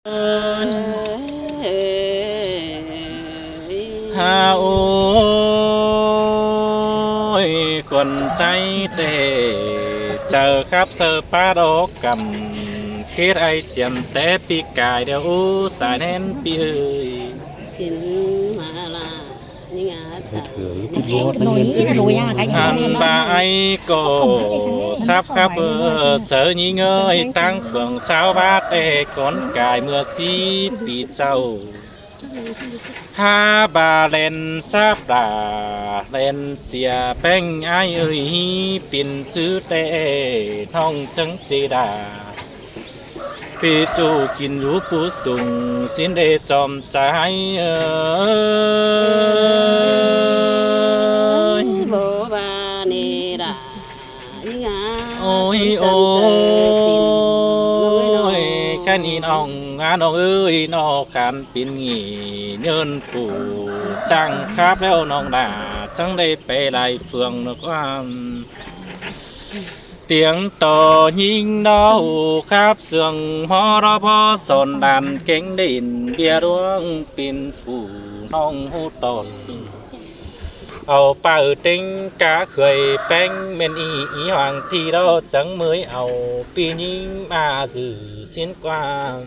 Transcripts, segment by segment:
ฮาโอ้ยคนใจเตเจอครับเซอร์ปาดอกกำคิดไอเจียมแต่ปีกายเดียวสายแน่นปีเอ้ย xin mà là nhưng ngã sợอันบาไอก็ทราบครับเสือยิงเอ้ยตั้งเฟืองสาวบาเตก่อนกายเมื่อสีปีเจ้าฮาบาเลนซาบดาเลนเสียแป้งไอเอ้ยปิ่นซื้อเตท้องจังจีดาปีจูกินรู้ผู้สูงสินเดจอมใจbố bà nè đã nhưng ngã โอ้ยโอ้ยแค่นี้น้องงานน้องเอ้ยนอกขันปินงีเงินผู้จังครับแล้วน้องด่าจังได้ไปไล่เฟืองนกว่าเตียงต่อยิงดาวครับเสื่องพอรอพอสนดันเก่งดินเบียดวงปินผู้น้องหูตนเอาเป่าติ้งกะเคยแป้งเมนอีhoàngที่เราจังเมื่อยเอาปีนี้มาสื่อสิ้นความ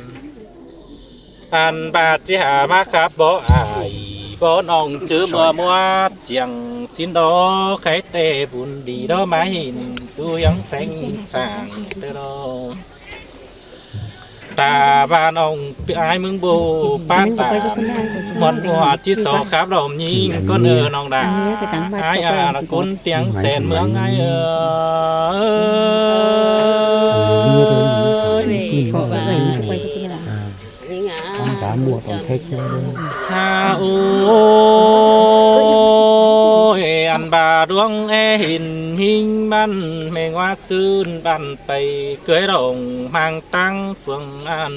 อันบาดจะหามาครับบ่อายบ่น้องจื้อมัวเจียงสิ้นดอไข่เตบุญดีดอมาหินจูยังแป้งสร้างเตอตาบ้านองพี่ไอ้มึงบูป้าตาหมดหัวที่สองครับลมยิงก็เนอน้องดาไอ้ละคุณเตียงแสนเมืองไอ้bố bà nhưng ngã cả mùa còn thích chứ ฮาโอ้ยอันบาดวงหินหิงบันเมงว่าซื่นบันไปเกยดงมังตั้งเฟืองอัน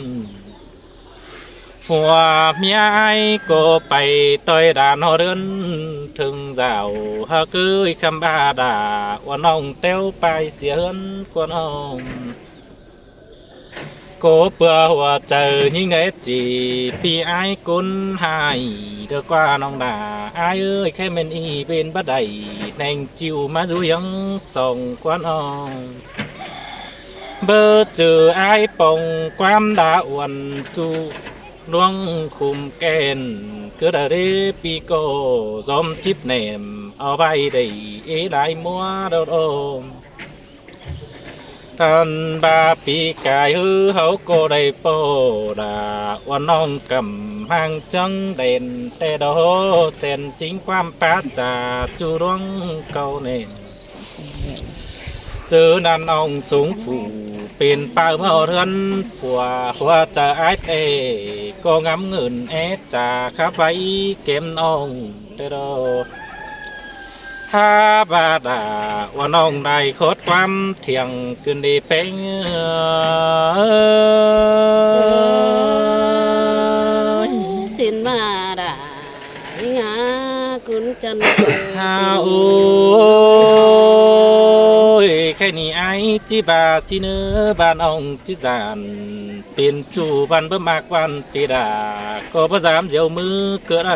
หัวเมียไอ้ก็ไปต่อยด่านหอเดินถึงเจ้าฮะเกยคำบาดาว่าน้องเต้วไปเสียเฮินกว่าน้องก็เปื่อหัวเจอยิ่งเอจีปีไอ้กุนหายเด้อกว่าน้องดาไอ้เอ้ยแค่เมนอีเป็นบัดใดแนงจิวมาอยู่ยังส่งกว่าน้องเบอร์เจอไอ้ปองความดาอ้วนจูดวงคุมแกนคือได้ปีโกซอมจิบแหนมเอาไปได้เอได้มัวโดดอมท่านบาปีกายฮือเขาก็ได้โปดาว่าน้องกำห่างจังเด่นแต่ดอเส้นสิงความปาจาจูดวงเก่าเน่เจอนันองสูงผู้เป็นเป้าเมื่อเรือนผัวหัวจะไอ้เตก็งำเงินแอจ่าขับไว้เก็บน้องเด้อถ้าบาดาว่าน้องได้โคตรความเที่ยงขึ้นดีเป็น xin mà đã nhưng ngã cũng chân ฮาโอ้ยแค่นี้ไอ้จิบาสิเนื้อบานองจิจานเป็นจูบันเบิ่มากวันตีดาก็ประสามเจียวมือเกิด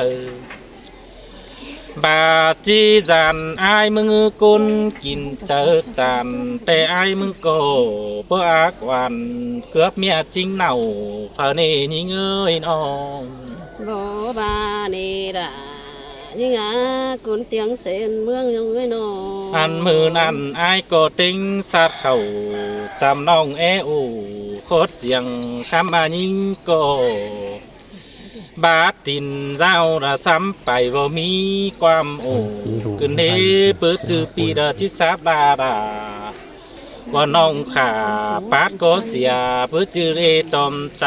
บาจีจานไอ้มึงกุนกินเจอจานแต่ไอ้มึงโกเพื่ออากวันเกือบเมียจริงเน่าพานี่ยิ่งเอ้ยน้อง bố bà nè đã nhưng ngã cũng tiếng sen mương trong người nó อันมือนั่นไอ้ายก็ติ้งสาดเข่าจำน้องอูโคตรเสียงคำอายิงก็บาดตินเจ้าระซ้ำไปบ่มีความโอ้ขึ้นเด้เปิดจือปีเดอที่สาบาดาว่าน้องขาปาดก็เสียเพื่อจือเรจอมใจ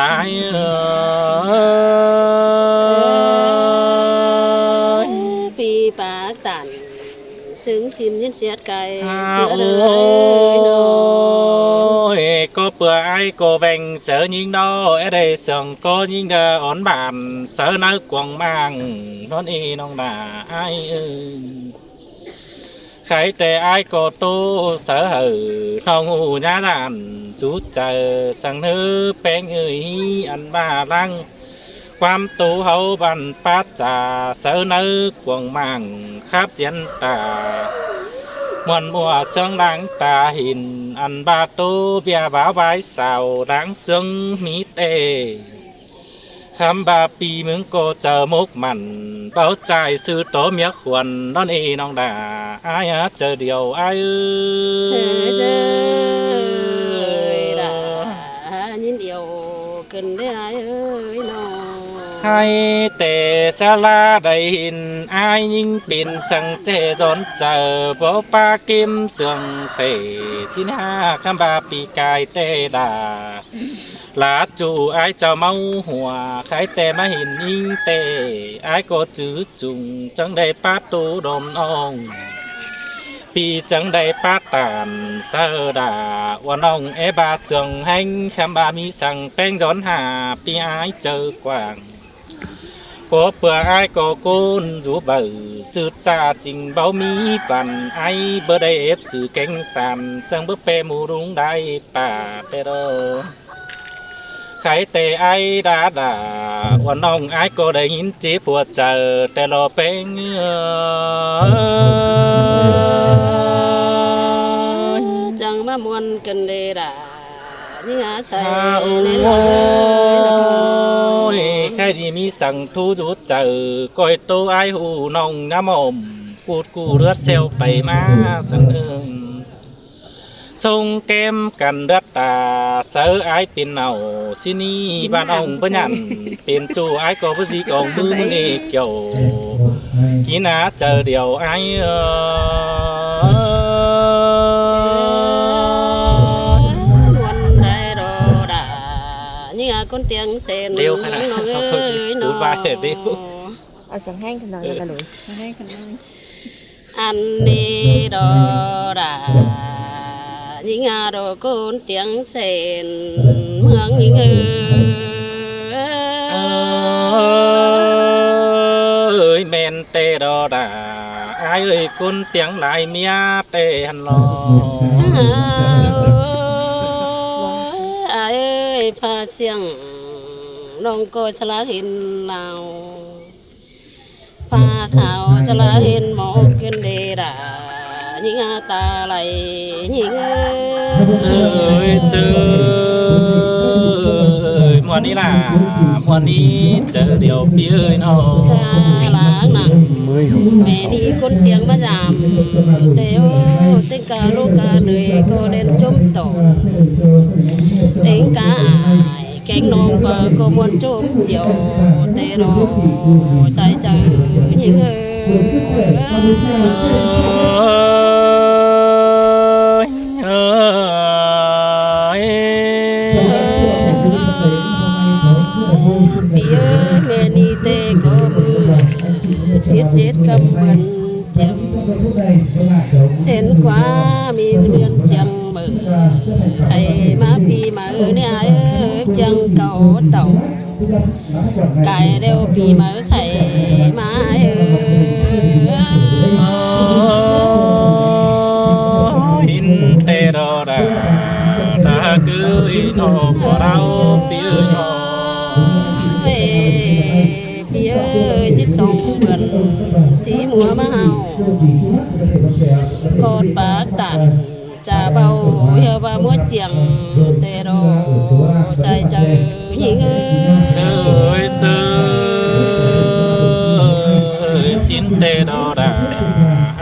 pi bạc tàn sướng sim nhân xét cày โอ้ sữa đời nó ยก็เปื่อไอ้ก็แบ่งเสือยิงดอไอ้ได้เสืองก็ยิงเดออ่อนบานเสือนักกวางบางนอนอีน้องด่าไอ้เอ้ย ใครแต่อายก็โตเสือหือน้องหูญาดานจูเจอสังเนื้อแป้งเอ้ยอันบ้าลังความตูเฮาบันปัดจ่าเสือเนื้อกวงมังครับเจียนตามวนมัวเสียงดังตาหินอันบาตูเบียบ่าวใบสาวดังเสียงมีเตคำบาปีมึงก็เจอมุกมันเป้าใจซื้อโตเมียขวนนอนเอน้องดาอายเจอเดียวอาย เจอด่ายินเดียวขึ้นได้เอ้ยน้อง ให้แต่สลาได้หินอายยิ่งปิ่นสังเจจนเจอบ่ปากิมเสืองเฟสินหาคำบาปีกายเตดาลาจูอายเจ้าเมาหัวใครแต่มาเห็นยิ่งเตอายก็จื้อจุงจังได้ปาตูดมน้องปีจังได้ปาตานเสดาว่าน้องเอบาเสืองแห่งคำบามีสั่งแป้งย้อนหาปีอายเจอกว่างก็เปลืออายก็โกนอยู่เบื่อสืดซาจริงเบามีปันไอเบอได้เอฟสื่อเก่งสามจังเบอเปมูรุงได้ป่าเปโรใครแต่ไอด่าว่าน้องไอก็ได้ยินเจ็บปวดเจอแต่รอเป็นจังมามวนกันเดด่านี่หาใส่ โอ้ยใครที่มีสั่งทูจุดเจอก้อยโตไอหูน้องน้ำอมกูดกูเลือดเซลไปมาสังเอิงทรงเกมกันรัตตาเสือไอเป็นเอาสินี่บ้านองพยันเป็นจูไอก็พสีกองมือมึงเอกเกี่ยวกินนาเจอเดียวไอวันได้ดอด่านี่หาคนเตียงเซน เร็วขนาด น้อง เขา เอ้ย พูดว่าเร็ว เอาเสียงแห้งกันหน่อยกันเลยแห้งกันหน่อย อันนี้ดอด่ายิงอาดอคนเตียงเซนเมืองยิงเอ้ยแมนเตดอดาอายเอ้ยคุณเตียงหลายเมียเตหันรอ เอ้ยพาเสียงน้องก็ฉลาดเห็นเราพาข่าวฉลาดเห็นหมอกเกินเดดายิงอาตาไหลยิง เสยเสยมวนนี้ล่ะมวนนี้เจอเดียวพี่เอ้ยน้อง ชาลางหนังแม่นี่คนเตียงประจำเดียวเต็งกาลูกกาเหนื่อยก็เด่นจมตกเต็งกาอายแกงนองก็มวนจมเจียวเตรอใส่ใจยิงพี่เอ้ยแม่นี่เตก็มือเสียเจ็ดกำเหมือนเจ็บเส้นกว่ามีเหมือนจังเบื่อใครมาปีมาเนี่ยเอ้ยจังเก่าเต่าไก่เร็วปีมาใครมาเอ้หินเตดอดาตาเกยนอพอเราพี่เอ้ยน้อง พี่เอ้ย12เดือนสีมัวมาเฮากอดปากตันจะเบาเหี่ยวว่ามัวเจียงเตโรใส่ใจยิงเสยเสยสินเตดอดา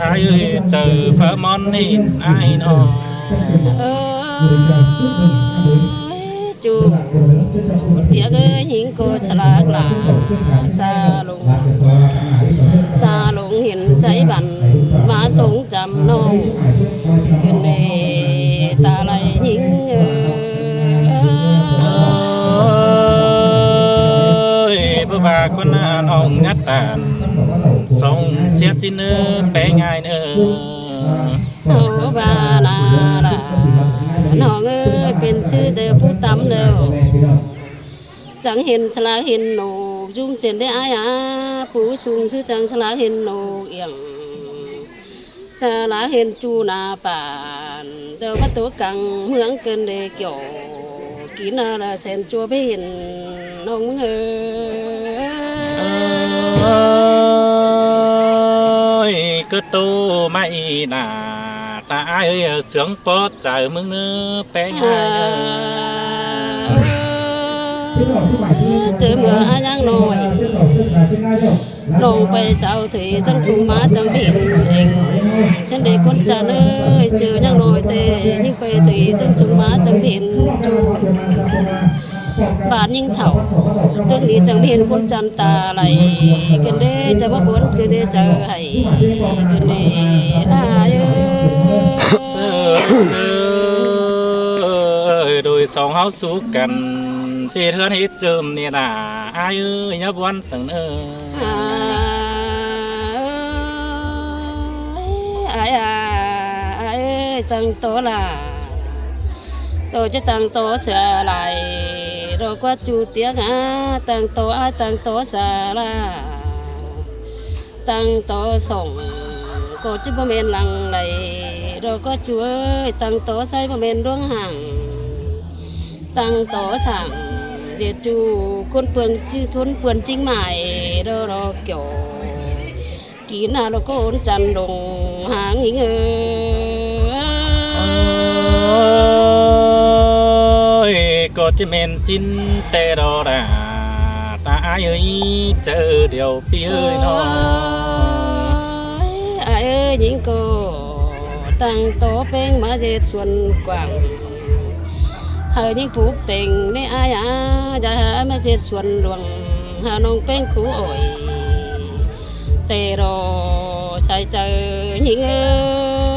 อายเอ้ยเจอพระมอนนินอายน้อง จูเตียเอ้ยหญิงก็ฉลาดหลาซาลงเห็นใส่บันมาทรงจำน้องขึ้นเมตาไหลหญิงผู้บ่าวคนน่าน้องงัดตานส่งเสียจินเนอแปลง่ายเนอ โอ้บาลาลาน้องเอ้ยเป็นชื่อเดิมผู้ตำเร็วจังเห็นฉลาเห็นโหนกจุ้งเจนได้อายผู้สูงชื่อจังฉลาเห็นโหนกเอียงเส xa lá hên chu na bản đâu bắt tố căng hướng cơn đề kiểu kín là sen chua bên nông ơi cứ tu mày nà ta ai sướng có trời mừng nữa bé ngay trời mưa ai đang nổi nông về sao thì dân cùng má chẳng biển trên đây con cha ơi chờ nhang nổi tề nhưng về thì dân chúng má chẳng biển chu bà ninh thảo tương lý chẳng biển con chân ta lại gần đây cho bác muốn gần đây chờ hay gần đây ai ơi đôi sóng háo xú cần chỉ hơn hết chùm nè nà ai ơi nhớ buồn sẵn ơi ai tăng tố là tôi cho tăng tố sửa lại rồi qua chú tiếng á tăng tố ai tăng tố sửa là tăng tố sống cô chứ bố men lặng này rồi có chú ơi tăng tố say bố men đuông hàng tăng tố chẳng để chú con phường chính mãi rồi rồi kiểu kỹ nào nó có ổn chăn đồng hàng những ơi có chứ men xin tê đồ đà ta ai ơi chờ điều phía ơi nó ai ơi những cô tăng tố bên mà dệt xuân quảng hơi những phúc tình nên ai đã mà dệt xuân luồng hà nông bên cũ ổi tê đồ sai chờ những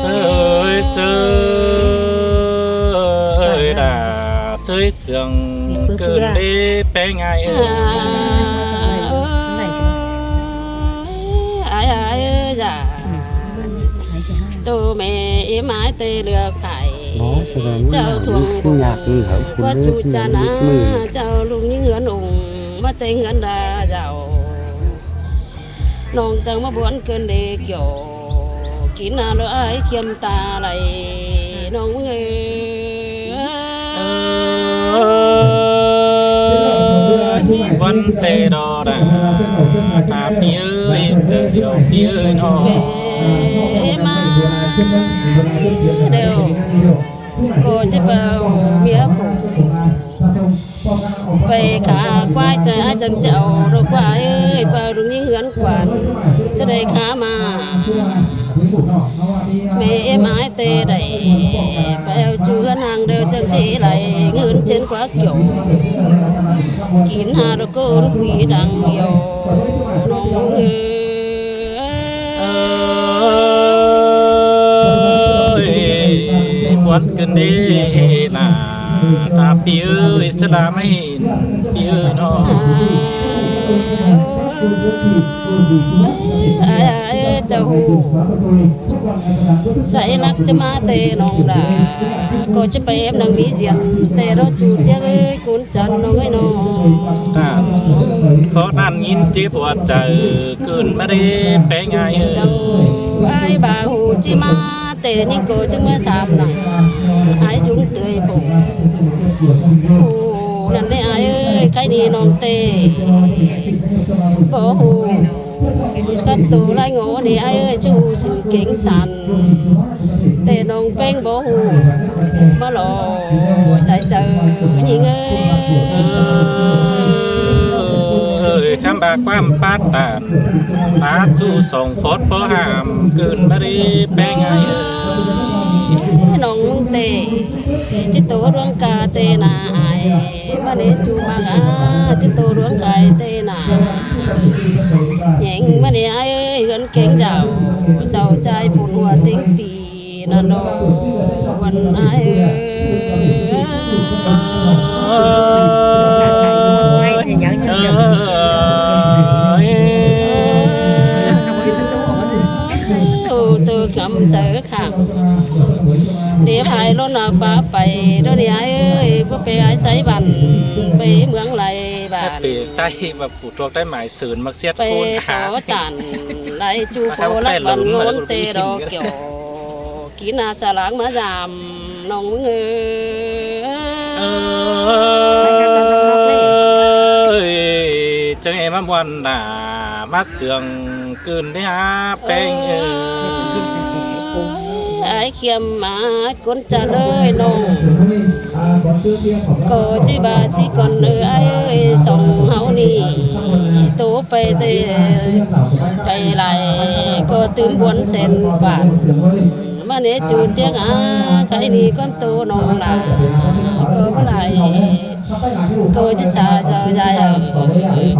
sơi sơi đà sơi sương cơn đi bé ngay ai dạ tôi mẹ em ái tê được phải chào thuồng qua chu cha ná chào lùng những ngưỡng ủng mà tê ngưỡng đà giàu nông chẳng mà buồn cơn đề kiểu kín nào đó ai khiêm ta lại nông văn tê đo đà ta phía giờ điều phía nó mà đều cô chỉ vào mía phủ về cả quay trời ai chẳng chậu rồi quay ơi vào đúng như hướng quản cho đây khá mà mẹ em ái tê đẩy vào chú hân hàng đều chẳng chỉ lại ngưỡng trên quá kiểu kín hà rồi cô ôn quý đằng nhiều nông quán cơn đi là ta phía sẽ là mấy phía nó ai châu dạy lắc cho má tê nong đà cô cho bé em đang bị diệt tê đó chú tiếc ơi cuốn chân nó ấy nó khó khăn nhìn chế buộc trời cơn mà đi bé ngay ai bà hù chi má tê nhưng cô chứ mới thảm nè ai chúng tươi phủ hù lần đây ai ơi cái đi non tê bố hù các tù lại ngõ đi ai ơi chú sự kính sàn tê nông bên bố hù bố lộ sai chờ nhìn ơi khám bà quam phát tàn tá chu sòng phốt phó hàm cơn mà đi bé ngay nông tê chỉ tổ ruộng cà tê nà ai mà để chú bà gà chỉ tổ ruộng cà tê nà nhện mà để ai ơi gần kén giàu giàu trai phụ hoa tính bì nà nô quần ai từ cầm chở khẳng để phải luôn là bà bảy đó đi ai ơi bố bé ai sấy bàn bé mướn lại bàn bé tay và phụ thuộc tay mải sườn mặc xiết côn bé có tàn lại chu cô lắc bàn ngón tê đó kiểu กินอาสาล้างมาจามน้องมึงเอ้ยจังไงมาวันหนามาเสืองเกินได้หาแป้งไอ้เขียมมาคนจะเลยน้องก็จีบาสิก่อนไอ้เอ้ยส่งเฮานี่โตไปเตะไปไหลก็ตื่นบวนเส้นขวานมาเนจูดเตียงใครนี่ก้อนโตน้องล่ะก็บ่ไหลก็จะสาใจ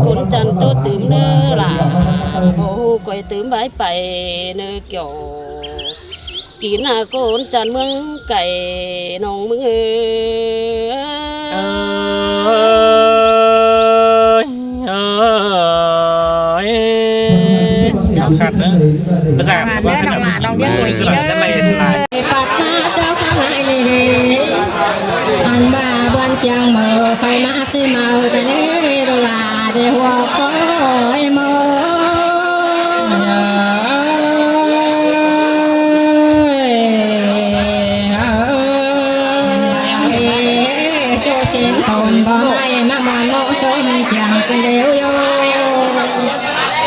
คนจันโตตื่นเนื้อล่ะโอ้ก่อยตื่นบายไปเนื้อเกี่ยวกินคนจันเมืองไก่น้องมึงขัดเนอะภาษาเด้อน้องหลานน้องเลี้ยงหวยเด้อปัดมาเจ้าข้างในนี่อันมาบวนเจียงเมือคอยมาที่เมือแต่นี้โดลาเดียวคอยเมือโจเสียงตนบ่ให้มามาโน้ตนเจียงกันเดียวโย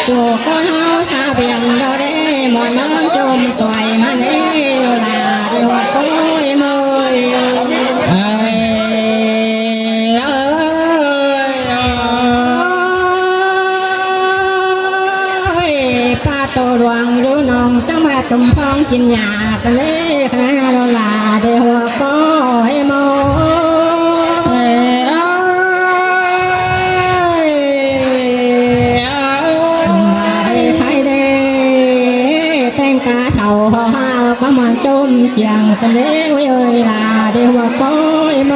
ตัวคนเฮาสาเบียนเราได้หมอนน้ำจมสวยมาเนี้โดลาเดียวคอยเมือรวงรู้น้องจังมาตุ่มพองกินยากันเลยขณะเราลาเดียวก็ให้โมใช้เดแต่งกาเสาห่อห้าวก็มันจมเจียงกันเลยเวลาเดียวก็ให้โม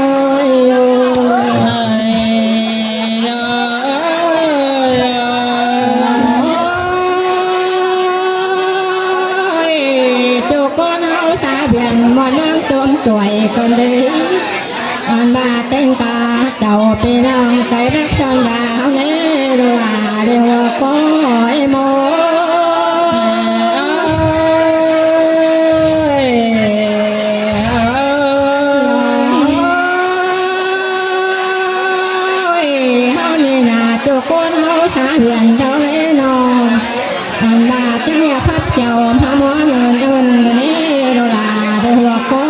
สวยคนดีอันบาเต้นกาเจ้าพี่น้องใจรักชนดาวเนรวาเดียวก็ให้โมเฮานี่นาจุกคนเฮาสาเหือนเจ้าเล่นองอันบาเต้นยาพับเจ้าพามอนเงินเดินเนรวาเดียวก็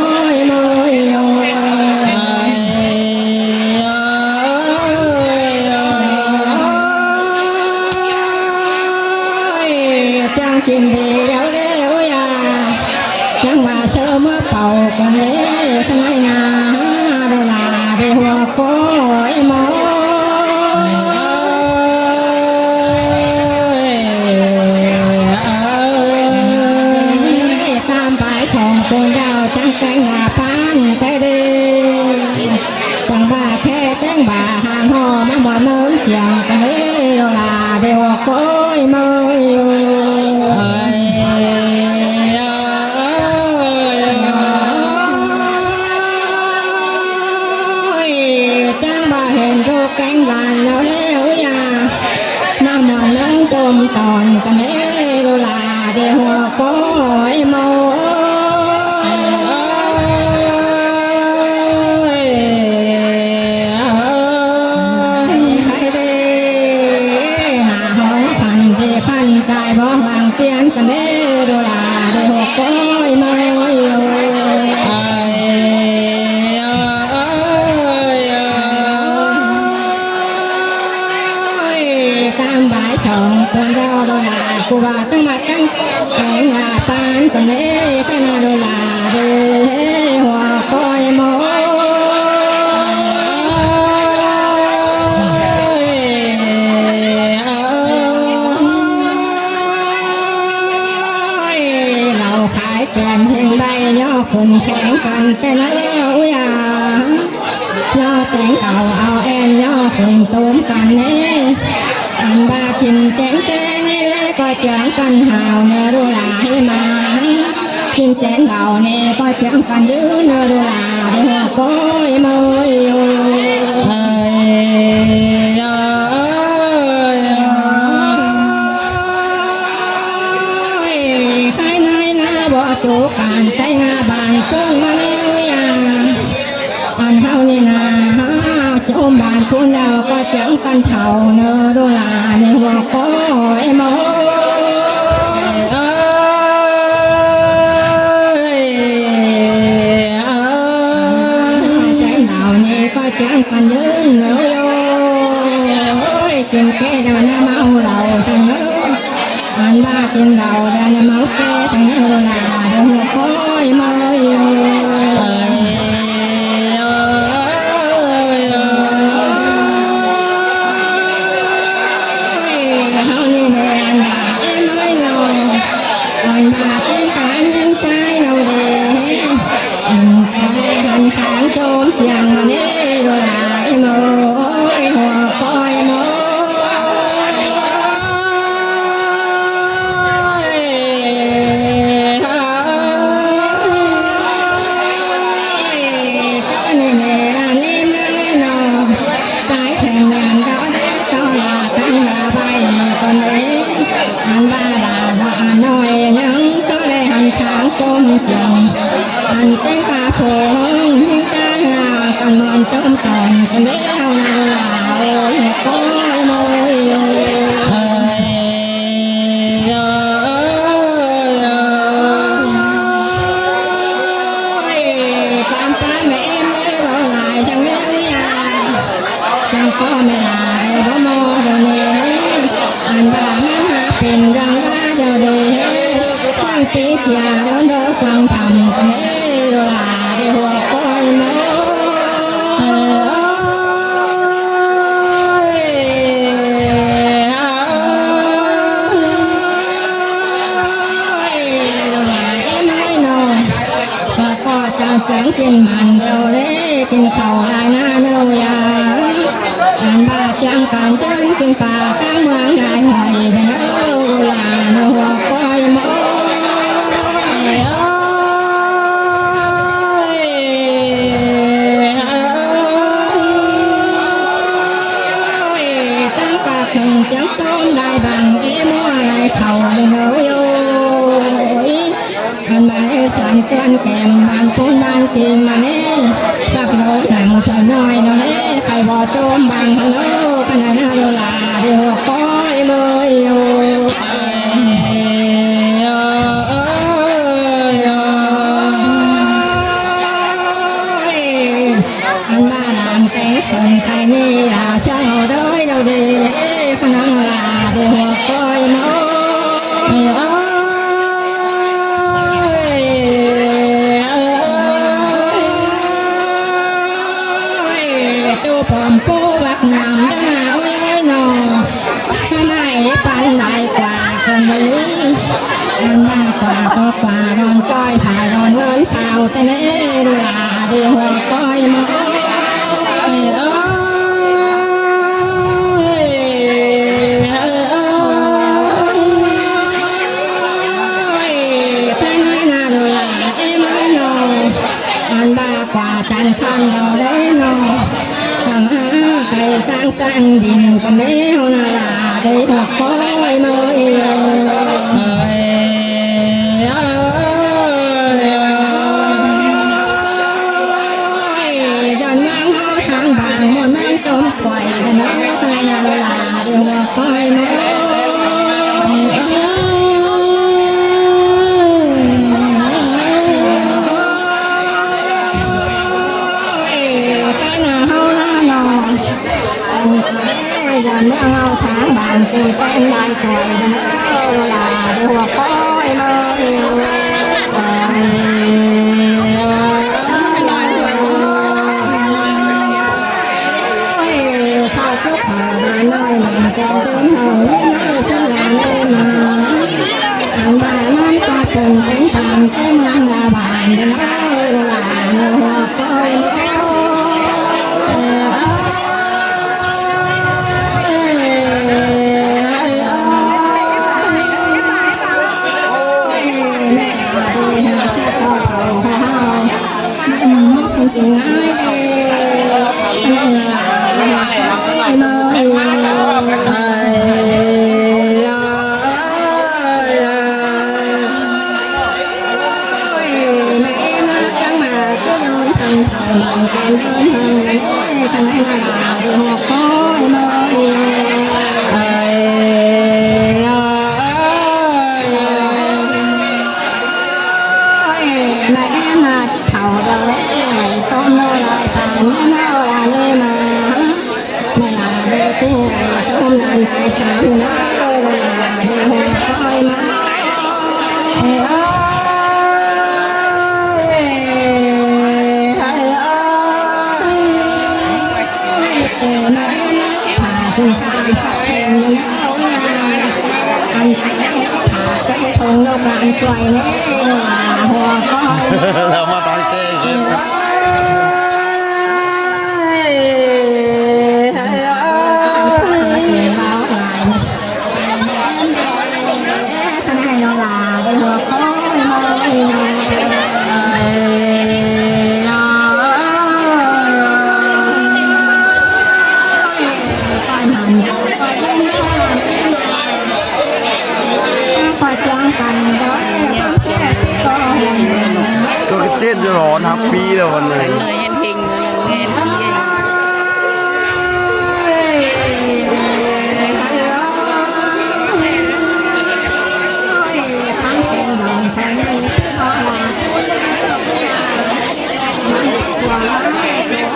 กินดีเดี๋ยวเดี๋ยวยาจังว่าเสือเมื่อเป่ากันเลยขณะงาโดลาเดียวโค้ยโมตามไปสองคนดาวจังแตงหาปานแต่ดีจังบ่าแค่แตงบ่าห่างหอมาบ่เนิ่มเจียงกันเลยโดลาเดียวโค้ยโมแกงหวานแล้วเลี้ยวยาน้ำมันน้ำจมตอนกันเด้โดลาเดียวก็ให้โมใครเด้หน้าห้องพันเดพันใจบ่หลังเตียนกันเด้โดลาเดียวก็ให้โมคนเราโดลากูว่าตั้งมาตั้งแข่งอาปานคนเด้ขณะโดลาเด้หัวคอยโมเราขายแกนเฮงใบย่อคนแข่งกันแต่ละเลี้ยวยาย่อแต่งเก่าเอาแอนย่อคนต้มกันเน่อันบากินแจงเต้นี่ก็เจียงกันหาวเนื้อดูลาให้มากินแจงเก่านี่ก็เจียงกันยื้อเนื้อดูลาเดี๋ยวก็มอยใครในนาบ่ จูการใจงาบานกุ้งมาแล้วยาอันเฮานี่นาโจมบานคุณเราก็เสียงสันเท่าเนอดูลาในหัวก้อยมอใจหนาวนี่ก็เสียงกันยืนเลยกินแก่เดินเมาเราทั้งนั้นอันบ้ากินเราเดินเมาแก่ทั้งนั้นดูลาเดินหัวก้อยมอย่างมันนี่ดูลาไอ้โมหัวคอยโมอันเต้นกาโผล่หิ้งตาหน้ากันมันจมตอนกันเลี้ยวนาลาโอ้ยโอ้ยโมยสามป้าแม่ไม่ร้องไห้จังเลี้ยวยาจังก็ไม่ลาบ่โมเดี๋ยวนี้อันบ้ามันหาเป็นรังว่าเดี๋ยวนี้ตั้งปีเทียโดนโดนฟังทำกันดูลาเดี๋ยวหัวก้อยโมเสียงกินมันเดียวเล่กินข้าวลายหน้าเดียวยาอันบ้าเสียงการเต้นกินป่าสร้างเมืองได้หอยเดียวลาเนื้อคอยมอตั้งกาถึงเสียงต้มได้บังเอ๋มัวไรเข่าเดียวโยมันมาเอสานก้อนแก้มบางคนบางกินมาเน่รักเราหนังชอยน้อยเราเน่ใครบ่โจมบางฮัลโหลขนาดนั้นลาเดี๋ยวก้อยเมยโยอันบ้านอันแต่งคนไทยนี่ลาเช้าร้อยเราเดขนาดลาเดี๋ยวก้อยเมยผมปูบักน้ำหนาวย้อยนอทำไมปันได้กว่าคนนี้มันมากกว่าก็กว่าดอนก้อยผ่าดอนเงินข่าวแต่เน่ดูลาเดี๋ยวก้อยมาจันทันเราได้นอทำหาไก่ตั้งตั้งดินกันเดียวนาลาได้ดอกคอยเมยจันยังหาทางบางมันไม่จมปล่อยแต่น้องใครนาลาเดียวคอยเมยยันเอาทางบางตีแป้งได้ถอยลาเดี๋ยวก้อยมาเข้าคุกขาได้น้อยมันแกนเดินห้องไม่น่าจะงานได้มาอันบ้านน้ำตาปุ่งเต็มทางเต็มน้ำลาบานเดินลาเดี๋ยวก้อยจริงง่ายเลย นานได้สามน้าเวลาเดินคอยมาเอ้ยหาคุณตาแทนเอาอันไหนขาจะให้คงโลกานปล่อยแน่หัวคอย เรามาบางเชงอีก ก็เช่นจะร้อนครับปีเดียววันเลย Chẳng lời hẹn hình rồi là nghe bia.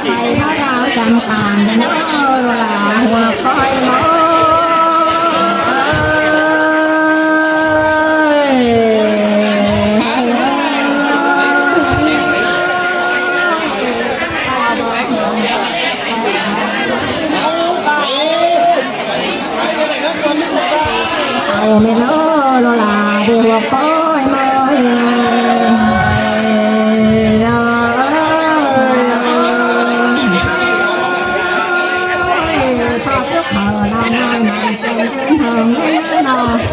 ใส่พระดาวจำการจะน้อเวลาหัวคอยมองเอาไม่น้อโลลาเดี๋ยวคอยมองพอทุกเขานอนนอนมันเป็นเรื่องของนอน